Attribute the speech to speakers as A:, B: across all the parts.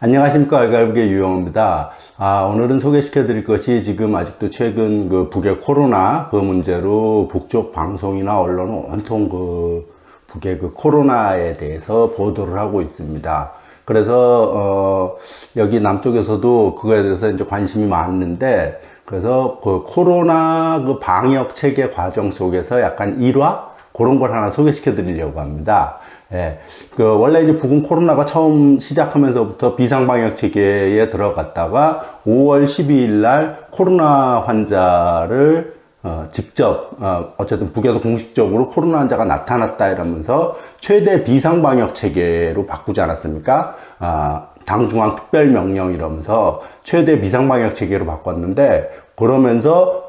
A: 안녕하십니까. 알갈국의 유영호입니다. 오늘은 소개시켜 드릴 것이 지금 아직도 최근 북의 코로나 문제로 북쪽 방송이나 언론은 온통 북의 코로나에 대해서 보도를 하고 있습니다. 그래서 여기 남쪽에서도 그거에 대해서 이제 관심이 많은데, 그래서 코로나 방역 체계 과정 속에서 약간 일화 그런 걸 하나 소개시켜 드리려고 합니다. 예, 원래 이제 북은 코로나가 처음 시작하면서부터 비상방역 체계에 들어갔다가 5월 12일 날 코로나 환자를 직접 어쨌든 북에서 공식적으로 코로나 환자가 나타났다 이러면서 최대 비상방역 체계로 바꾸지 않았습니까? 당중앙 특별명령 이러면서 최대 비상방역 체계로 바꿨는데, 그러면서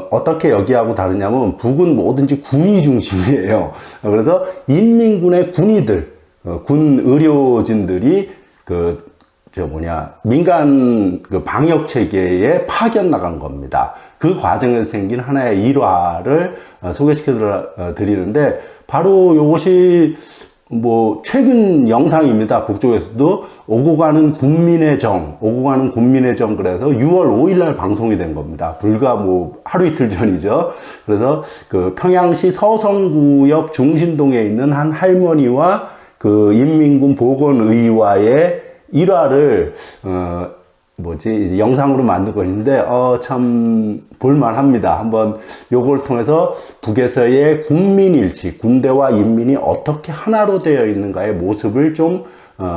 A: 어떻게 여기하고 다르냐면 북은 뭐든지 군의 중심이에요. 그래서 인민군의 군의들, 군 의료진들이 민간 방역 체계에 파견 나간 겁니다. 그 과정에서 생긴 하나의 일화를 소개시켜 드리는데, 바로 이것이 최근 영상입니다. 북쪽에서도 오고 가는 군민의 정 그래서 6월 5일 날 방송이 된 겁니다. 불과 하루 이틀 전이죠. 그래서 평양시 서성구역 중신동에 있는 한 할머니와 인민군 보건의와의 일화를 영상으로 만든 것인데, 참 볼만합니다. 한번 요걸 통해서 북에서의 국민일치, 군대와 인민이 어떻게 하나로 되어 있는가의 모습을 좀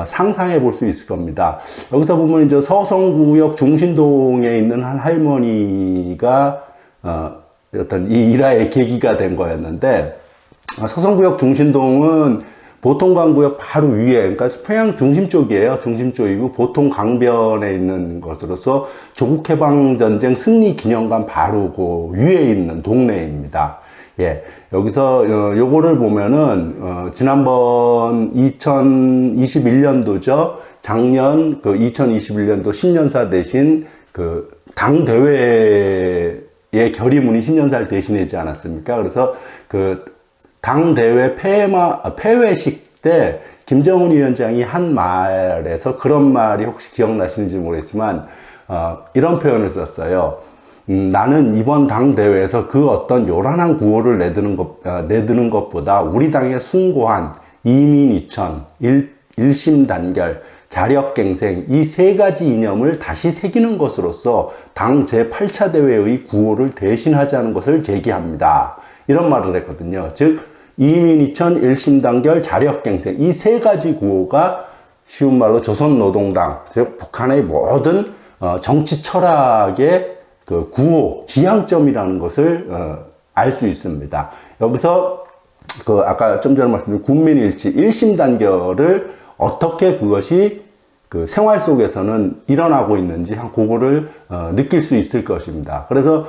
A: 상상해 볼 수 있을 겁니다. 여기서 보면 이제 서성구역 중신동에 있는 한 할머니가 어떤 이 일화의 계기가 된 거였는데, 서성구역 중신동은 보통강구역 바로 위에, 그러니까 평양 중심 쪽이에요. 중심 쪽이고 보통 강변에 있는 것으로서 조국해방전쟁 승리기념관 바로 위에 있는 동네입니다. 예, 여기서 요거를 보면은 지난번 2021년도죠. 작년 2021년도 신년사 대신 당대회의 결의문이 신년사를 대신하지 않았습니까? 그래서 당대회 폐회식 때 김정은 위원장이 한 말에서, 그런 말이 혹시 기억나시는지 모르겠지만 이런 표현을 썼어요. 나는 이번 당대회에서 어떤 요란한 구호를 내드는 것보다 우리 당의 숭고한 이민이천, 일심단결, 자력갱생, 이 세 가지 이념을 다시 새기는 것으로서 당 제8차 대회의 구호를 대신하자는 것을 제기합니다. 이런 말을 했거든요. 즉 이민이천, 일심단결, 자력갱생, 이 세 가지 구호가 쉬운 말로 조선노동당, 즉 북한의 모든 정치 철학의 구호, 지향점이라는 것을 알 수 있습니다. 여기서 아까 좀 전에 말씀드린 국민일치, 일심단결을 어떻게 그것이 생활 속에서는 일어나고 있는지 그거를 느낄 수 있을 것입니다. 그래서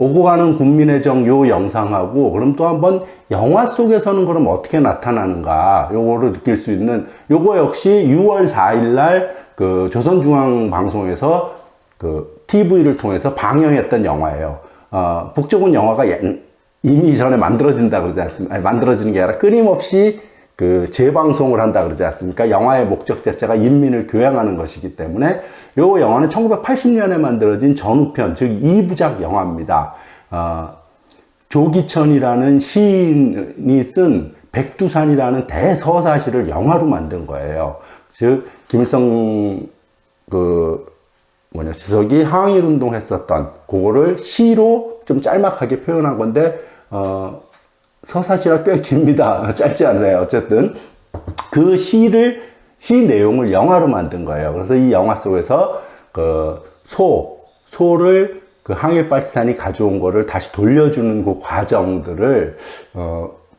A: 오고 가는 국민의 정 영상하고, 그럼 또 한번 영화 속에서는 그럼 어떻게 나타나는가, 요거를 느낄 수 있는, 요거 역시 6월 4일 날 조선중앙방송에서 TV를 통해서 방영했던 영화예요. 북쪽은 영화가 이미 전에 만들어진다 그러지 않습니까? 아니, 만들어지는 게 아니라 끊임없이 재방송을 한다 그러지 않습니까? 영화의 목적 자체가 인민을 교양하는 것이기 때문에, 요 영화는 1980년에 만들어진 전후편, 즉 2부작 영화입니다. 조기천이라는 시인이 쓴 백두산이라는 대서사시를 영화로 만든 거예요. 즉 김일성 주석이 항일운동 했었던 그거를 시로 좀 짤막하게 표현한 건데, 서사시가 꽤 깁니다. 짧지 않아요. 어쨌든 시 내용을 영화로 만든 거예요. 그래서 이 영화 속에서 소를 항일빨치산이 가져온 거를 다시 돌려주는 그 과정들을,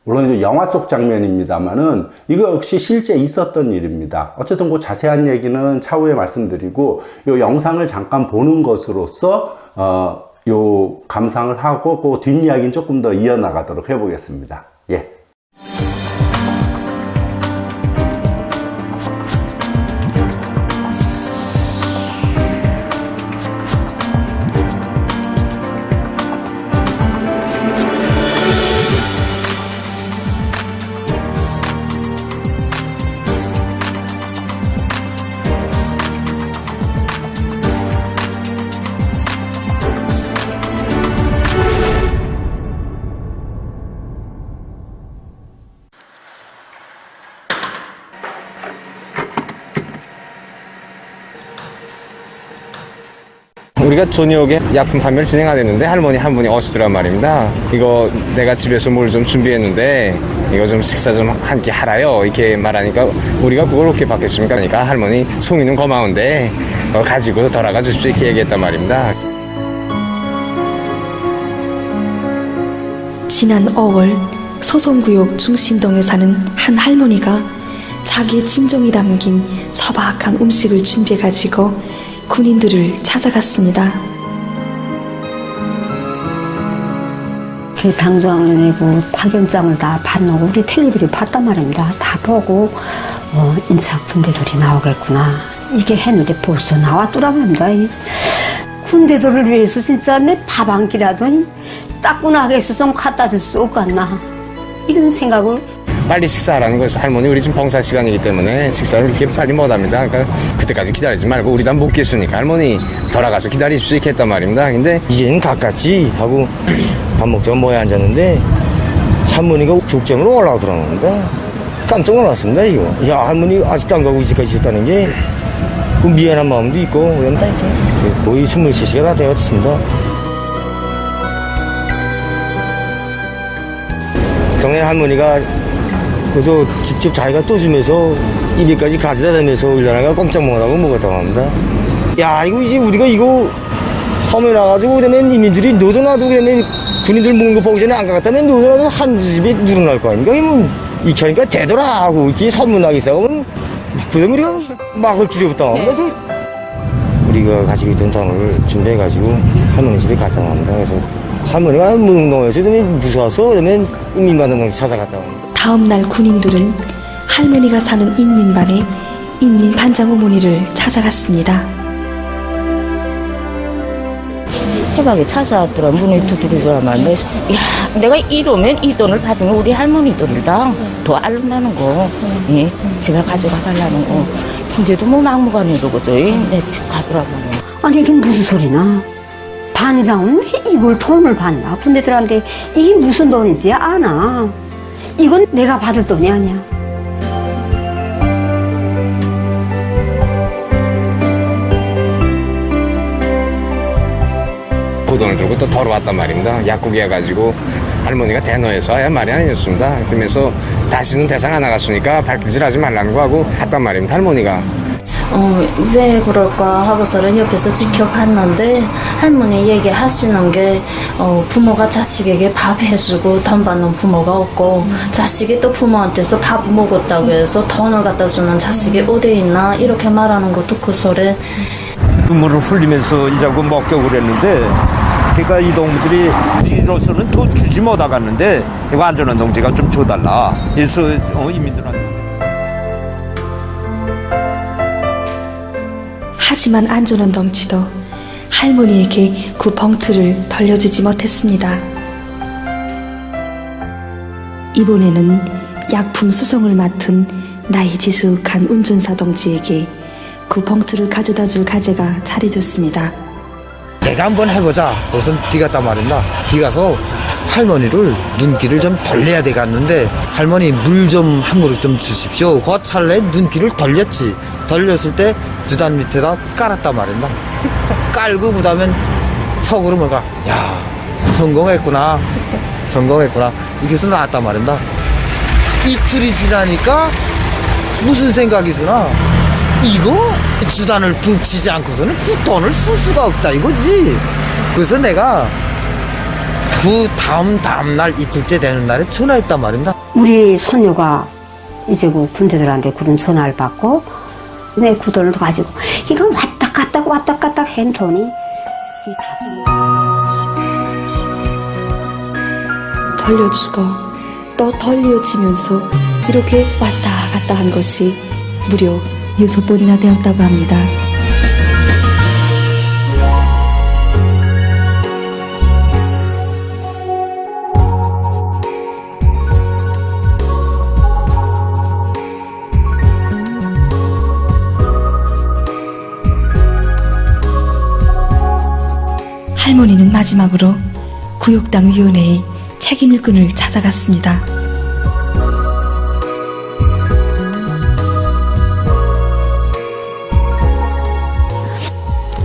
A: 물론 영화 속 장면입니다만은 이거 역시 실제 있었던 일입니다. 어쨌든 자세한 얘기는 차후에 말씀드리고, 이 영상을 잠깐 보는 것으로서 요 감상을 하고 뒷이야기는 조금 더 이어나가도록 해보겠습니다. 예.
B: 우리가 저녁에 약품 판매를 진행하려는데 할머니 한 분이 오시더란 말입니다. 이거 내가 집에서 뭘 좀 준비했는데 이거 좀 식사 좀 한 끼 하라요. 이렇게 말하니까 우리가 그걸 어떻게 받겠습니까? 그러니까 할머니 송이는 고마운데 가지고 돌아가 주십시오. 이렇게 얘기했단 말입니다.
C: 지난 5월 소송구역 중신동에 사는 한 할머니가 자기의 진정이 담긴 소박한 음식을 준비해가지고 군인들을 찾아갔습니다.
D: 그 당장을 내고 파견장을 다 받는 우리 텔레비를 봤단 말입니다. 다 보고 인천 군대들이 나오겠구나. 이게 했는데 벌써 나왔더란 말입니다. 군대들을 위해서 진짜 내 밥 한 끼라도 따끈하게 해서 좀 갖다 줄 수 없겠나. 이런 생각을.
B: 빨리 식사하라는 거예요. 할머니 우리 지금 봉사 시간이기 때문에 식사를 이렇게 빨리 못합니다. 그러니까 그때까지 기다리지 말고 우리 다 못 계시니까 할머니 돌아가서 기다리십시오 이렇게 했단 말입니다. 근데
E: 이제는 가깝지 하고 밥 먹자고 모여 앉았는데 할머니가 족장으로 올라오더랍니다. 깜짝 놀랐습니다. 이거 야 할머니 아직도 안 가고 이제까지 있었다는 게 그 미안한 마음도 있고 거의 23시가 다 되었습니다. 정말 할머니가 그저 직접 자기가 떠주면서 입에까지 가져다 대면서 울려나가 꼼짝 못하고 먹었다고 합니다. 야 이거 이제 우리가 이거 섬에 나가지고 그러면 이민들이 너도 나도 그러면 군인들 먹는 거 보기 전에 안 가갔다면 너도 나도 한 집에 늘어날 거 아닙니까? 이러면 이렇게 하니까 되더라 하고 이렇게 선문하기 시작하면 그다음에 우리가 막을 줄여봤다. 그래서 우리가 가지고 있던 당을 준비해가지고 할머니 집에 갔다 옵니다. 그래서 할머니가 무능동에서 무서워서 그러면 인민반응원시 찾아갔다 옵니다.
C: 다음 날 군인들은 할머니가 사는 인민반에 인민 반장 어머니를 찾아갔습니다.
F: 새벽에 찾아왔더라. 문에 두드리더라 말이야. 야, 내가 이러면 이 돈을 받으면 우리 할머니들이랑 더 알른다는 거. 예? 제가 가져가 달라는 거. 근데도 뭐 막무가내로 그죠? 내 집 가더라고요.
D: 아니 이게 무슨 소리나. 반장은 이걸 돈을 받나. 군대들한테 이게 무슨 돈인지 아나. 이건 내가 받을 돈이 아니야.
B: 그 돈을 들고 또 돌아왔단 말입니다. 약국에 가지고 할머니가 대노에서 야 말이 아니었습니다. 그러면서 다시는 대상 안 나갔으니까 발길질하지 말라는 거 하고 갔단 말입니다. 할머니가.
G: 왜 그럴까 하고서는 옆에서 지켜봤는데 할머니 얘기하시는 게 부모가 자식에게 밥 해주고 돈 받는 부모가 없고 자식이 또 부모한테서 밥 먹었다고 해서 돈을 갖다 주는 자식이 어디 있나 이렇게 말하는 거 듣고서는
E: 눈물을 흘리면서 이 장군 먹고 그랬는데 그러니까 이 동무들이 우리로서는 돈 주지 못하겠는데 이거 안전한 동지가 좀 줘달라. 그래서 인민들한테.
C: 하지만 안전원 덩치도 할머니에게 그 봉투를 돌려주지 못했습니다. 이번에는 약품 수송을 맡은 나이 지숙한 운전사 동지에게 그 봉투를 가져다 줄 가재가 차려줬습니다.
H: 내가 한번 해보자. 그래서 뒤갔단 말입니다. 뒤가서 할머니를 눈길을 좀 돌려야 되겠는데 할머니 물 좀 한 그릇 좀 주십시오. 그 찰나에 눈길을 돌렸지. 돌렸을 때 주단 밑에다 깔았단 말입니다. 깔고 그 다음엔 속으로 뭔가 야 성공했구나. 성공했구나. 이게서 나왔단 말입니다. 이틀이 지나니까 무슨 생각이 드나? 이거 주단을 둥치지 않고서는 그 돈을 쓸 수가 없다 이거지. 그래서 내가 그 다음 날 이틀째 되는 날에 전화했단 말입니다.
D: 우리 손녀가 이제 그 군대들한테 그런 전화를 받고 내 그 돈을 가지고 이거 왔다 갔다 한 돈이
C: 돌려주고 또 돌려지면서 이렇게 왔다 갔다 한 것이 무려 6번이나 되었다고 합니다. 할머니는 마지막으로 구역당 위원회의 책임일꾼을 찾아갔습니다.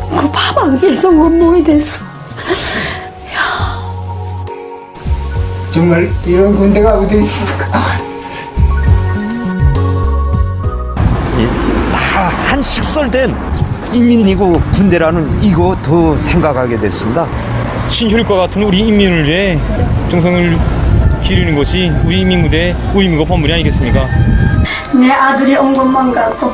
D: 그 밥 한 일성 원몸이 됐어.
I: 정말 이런 군대가 어디 있습니까?
E: 다 한 식설된 인민이고 군대라는 이거 더 생각하게 됐습니다.
B: 친혈과 같은 우리 인민을 위해 정성을 기르는 것이 우리 인민무대의 의무가 본분이 아니겠습니까?
D: 내 아들이 온 것만 같고.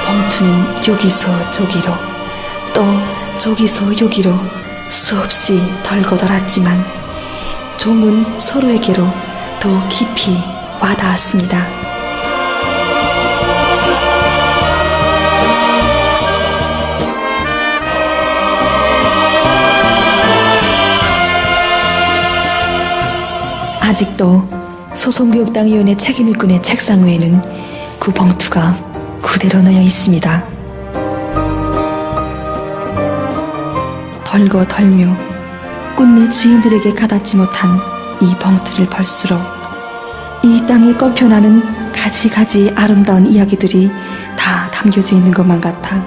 C: 봉투는 여기서 저기로 또 저기서 여기로 수없이 덜고 돌았지만 종은 서로에게로 더 깊이 와닿았습니다. 아직도 소송교육당위원회 책임일꾼의 책상 위에는 그 봉투가 그대로 놓여 있습니다. 덜고 덜며 끝내 주인들에게 가닿지 못한 이 봉투를 볼수록 이 땅에 꼽혀나는 가지가지 아름다운 이야기들이 다 담겨져 있는 것만 같아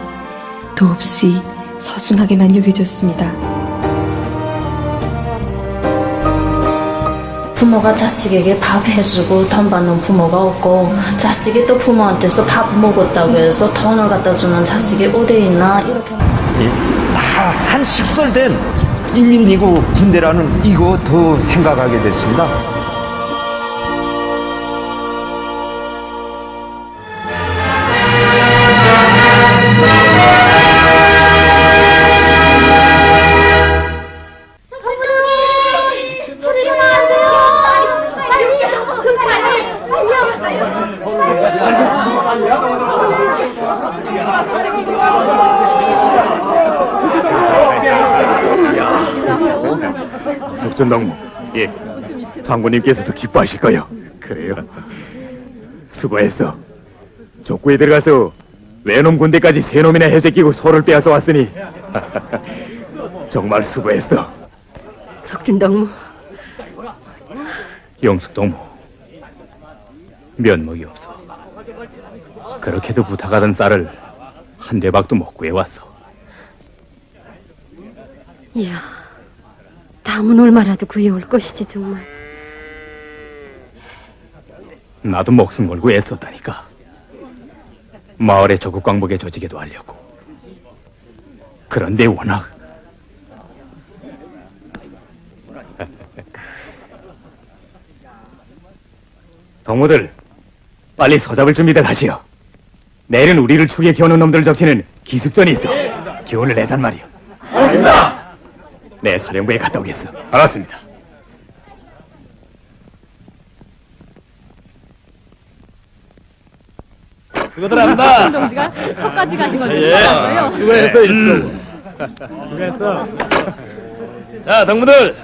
C: 더없이 소중하게만 여겨졌습니다.
G: 부모가 자식에게 밥 해주고 돈 받는 부모가 없고 자식이 또 부모한테서 밥 먹었다고 해서 돈을 갖다 주는 자식이 어디 있나 이렇게
E: 다 한 식설된 인민이고 군대라는 이거 더 생각하게 됐습니다.
J: 석전당무, 예, 장군님께서도 기뻐하실 거요. 그래요. 수고했어. 족구에 들어가서 외놈 군대까지 세 놈이나 해제끼고 소를 빼앗아 왔으니 정말 수고했어.
D: 석진동무.
J: 영숙동무, 면목이 없어. 그렇게도 부탁하던 쌀을 한 대박도 못 구해왔어.
D: 이야, 다음은 얼마라도 구해올 것이지 정말.
J: 나도 목숨 걸고 애썼다니까. 마을의 조국 광복의 조직에도 하려고. 그런데 워낙 동무들 빨리 서잡을 준비들 하시오. 내일은 우리를 축에 기어오는 놈들 적치는 기습전이 있어. 기운을 내산 말이오. 알겠습니다. 네, 사령부에 갔다 오겠어. 알았습니다. 수고들 합니다.
K: 동지가 서까지 가진 걸
J: 예, 수고했어, 일수동무. 수고했어. 자, 동무들,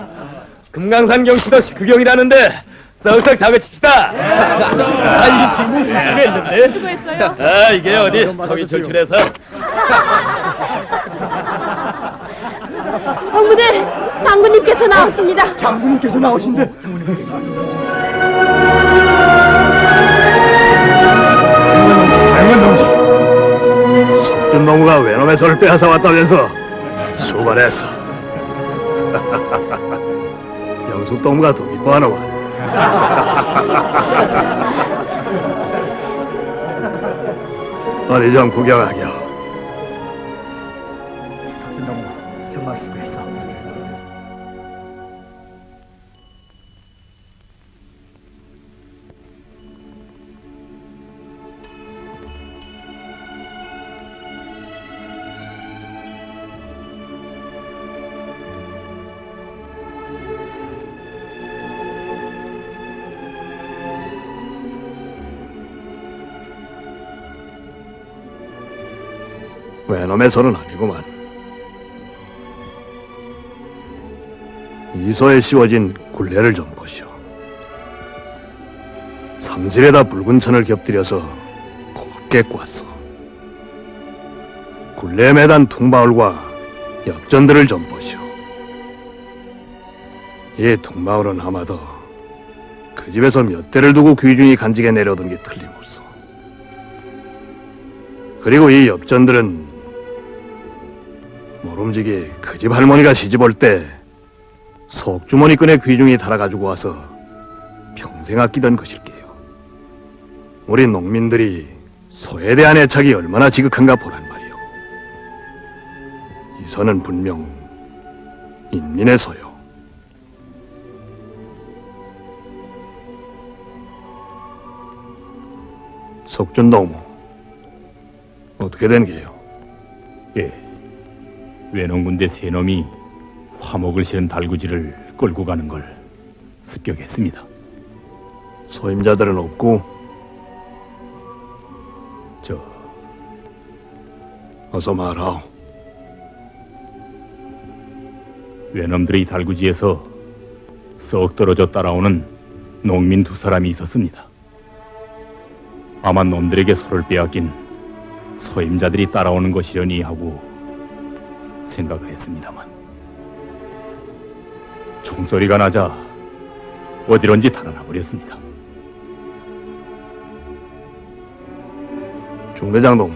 J: 금강산 경치도 구경이라는데 썩썩 다그칩시다. 이 친구 수고했는데.
K: 수고했어요.
J: 아, 이게 어디 속이 출출해서.
K: 동무들, 장군님께서 나오십니다.
J: 장군님께서 나오신대. 장군 동지. 석준동무가 외놈의 손을 빼앗아 왔다면서 수고했어. 영숙동무가 더 기뻐하노만. 어디 좀 구경하게.
E: 석진동무 정말 수고했어.
J: 외놈의 손은 아니구만. 이소에 씌워진 굴레를 좀 보시오. 상질에다 붉은 천을 겹들여서 곱게 꽂았어. 굴레에 매단 퉁바울과 엽전들을 좀 보시오. 이 퉁바울은 아마도 그 집에서 몇 대를 두고 귀중히 간직해 내려오던 게 틀림없어. 그리고 이 엽전들은 모름지기 그 집 할머니가 시집올 때 속주머니 끈에 귀중히 달아가지고 와서 평생 아끼던 것일게요. 우리 농민들이 소에 대한 애착이 얼마나 지극한가 보란 말이오. 이 소는 분명 인민의 소요. 석준동무, 어떻게 된 게요?
L: 예, 외농군대 세 놈이 화목을 실은 달구지를 끌고 가는 걸 습격했습니다.
J: 소임자들은 없고, 어서 말하오.
L: 외놈들의 달구지에서 썩 떨어져 따라오는 농민 두 사람이 있었습니다. 아마 놈들에게 소를 빼앗긴 소임자들이 따라오는 것이려니 하고 생각을 했습니다만 총소리가 나자 어디론지 달아나 버렸습니다.
J: 중대장 동무,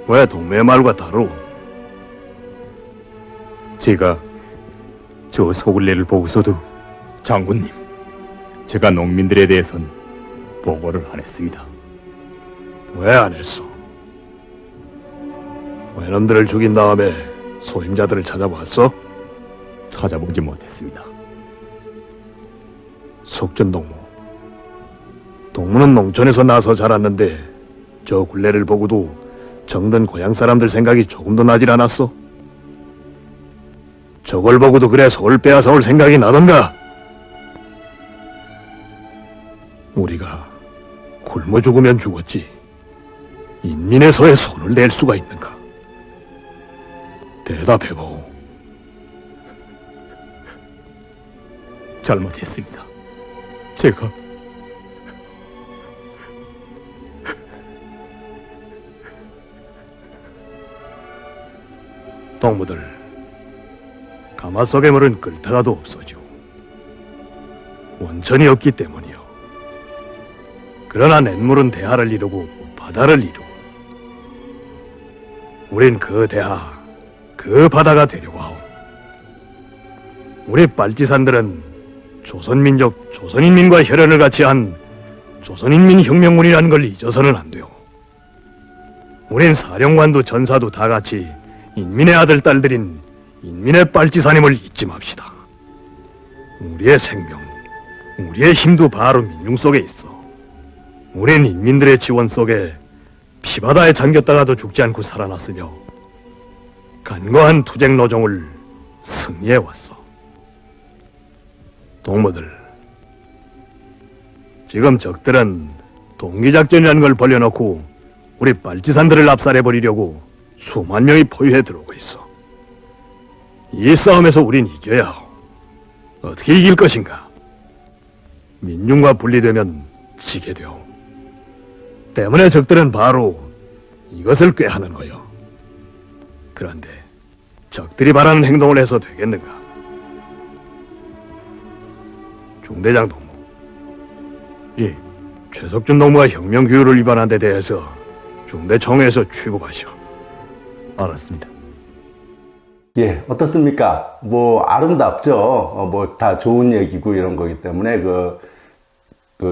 J: 왜 동무의 말과 다르오?
L: 제가 저 소굴레를 보고서도 장군님, 제가 농민들에 대해선 보고를 안 했습니다.
J: 왜 안 했어? 외놈들을 죽인 다음에 소임자들을 찾아봤어?
L: 찾아보지 못했습니다.
J: 석준동무, 동무는 농촌에서 나서 자랐는데 저 굴레를 보고도 정든 고향 사람들 생각이 조금도 나질 않았어? 저걸 보고도 그래 소를 빼앗아 올 생각이 나던가? 우리가 굶어 죽으면 죽었지 인민의 소에 손을 낼 수가 있는가? 대답해보.
L: 잘못했습니다. 제가
J: 동무들, 가마 속의 물은 끓다가도 없어지고 원천이 없기 때문이요. 그러나 냇물은 대하를 이루고 바다를 이루고 우린 그 대하, 그 바다가 되려고 하오. 우리 빨치산들은 조선민족, 조선인민과 혈연을 같이 한 조선인민혁명군이라는 걸 잊어서는 안 돼요. 우린 사령관도 전사도 다 같이 인민의 아들, 딸들인 인민의 빨치산임을 잊지 맙시다. 우리의 생명, 우리의 힘도 바로 민중 속에 있어. 우린 인민들의 지원 속에 피바다에 잠겼다가도 죽지 않고 살아났으며 간거한 투쟁 노정을 승리해왔어. 동무들, 지금 적들은 동기작전이라는 걸 벌려놓고 우리 빨치산들을 압살해버리려고 수만 명이 포위해 들어오고 있어. 이 싸움에서 우린 이겨야 하오. 어떻게 이길 것인가? 민중과 분리되면 지게 되오. 때문에 적들은 바로 이것을 꾀하는 거요. 그런데 적들이 바라는 행동을 해서 되겠는가? 중대장 동무,
L: 예,
J: 최석준 동무가 혁명 규율을 위반한 데 대해서 중대청에서 취급하시오.
L: 알았습니다.
A: 예, 어떻습니까? 뭐 아름답죠. 뭐 다 좋은 얘기고 이런 거기 때문에 그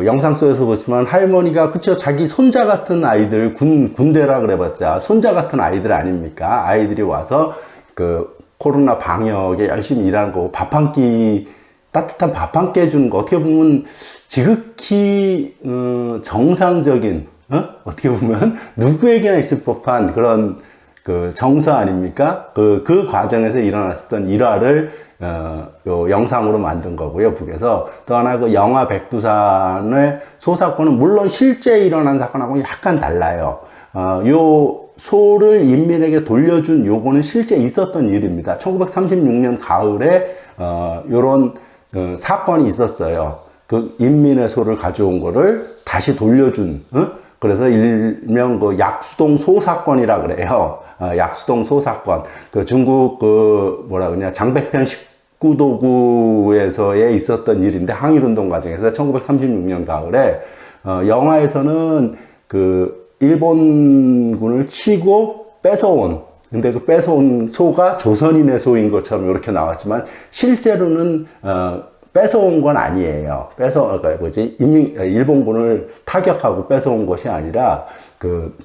A: 영상 속에서 보시면 할머니가 그쵸, 자기 손자 같은 아이들, 군대라 그래봤자 손자 같은 아이들 아닙니까? 아이들이 와서 그 코로나 방역에 열심히 일하는 거고 밥 한 끼, 따뜻한 밥 한 끼 해주는 거 어떻게 보면 지극히 정상적인, 어떻게 보면 누구에게나 있을 법한 그런 그 정서 아닙니까? 그 과정에서 일어났었던 일화를 요 영상으로 만든 거고요, 북에서. 또 하나 그 영화 백두산의 소사건은 물론 실제 일어난 사건하고 약간 달라요. 요 소를 인민에게 돌려준 요거는 실제 있었던 일입니다. 1936년 가을에 요런 사건이 있었어요. 그 인민의 소를 가져온 거를 다시 돌려준, 그래서 일명 그 약수동 소사건이라 그래요. 약수동 소사건. 그 중국 그 뭐라 그러냐, 장백편 북구도구에서의 있었던 일인데, 항일운동 과정에서 1936년 가을에 영화에서는 그 일본군을 치고 뺏어온, 근데 그 뺏어온 소가 조선인의 소인 것처럼 이렇게 나왔지만 실제로는 뺏어온 건 아니에요. 일본군을 타격하고 뺏어온 것이 아니라 그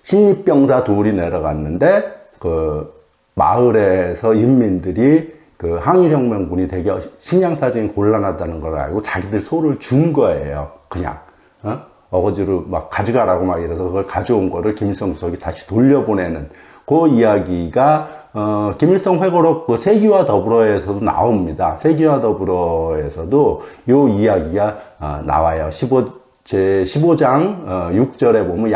A: 신입병사 둘이 내려갔는데 그 마을에서 인민들이 그 항일혁명군이 되게 식량 사정이 곤란하다는 걸 알고 자기들 소를 준 거예요. 그냥 어거지로 막 가져가라고 막 이래서 그걸 가져온 거를 김일성 주석이 다시 돌려보내는 그 이야기가 김일성 회고록 그 세기와 더불어에서도 나옵니다. 세기와 더불어에서도 요 이야기가 나와요. 제 15장 6절에 보면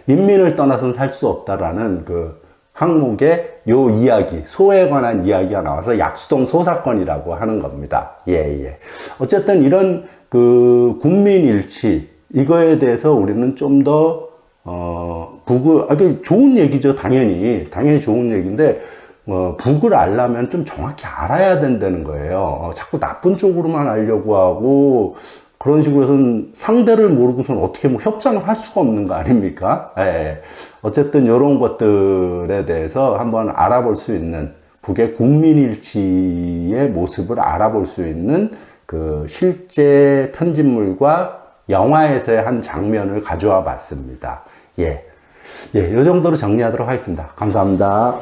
A: 인민을 떠나서는 살 수 없다라는 그 항목에 요 이야기, 소에 관한 이야기가 나와서 약수동 소사건이라고 하는 겁니다. 예. 어쨌든 이런 그 국민일치, 이거에 대해서 우리는 좀 더 북을, 좋은 얘기죠. 당연히 좋은 얘기인데, 북을 알려면 좀 정확히 알아야 된다는 거예요. 자꾸 나쁜 쪽으로만 알려고 하고, 그런 식으로 해서는 상대를 모르고선 어떻게 뭐 협상을 할 수가 없는 거 아닙니까? 예. 어쨌든 이런 것들에 대해서 한번 알아볼 수 있는, 북의 국민일치의 모습을 알아볼 수 있는 그 실제 편집물과 영화에서의 한 장면을 가져와 봤습니다. 요 정도로 정리하도록 하겠습니다. 감사합니다.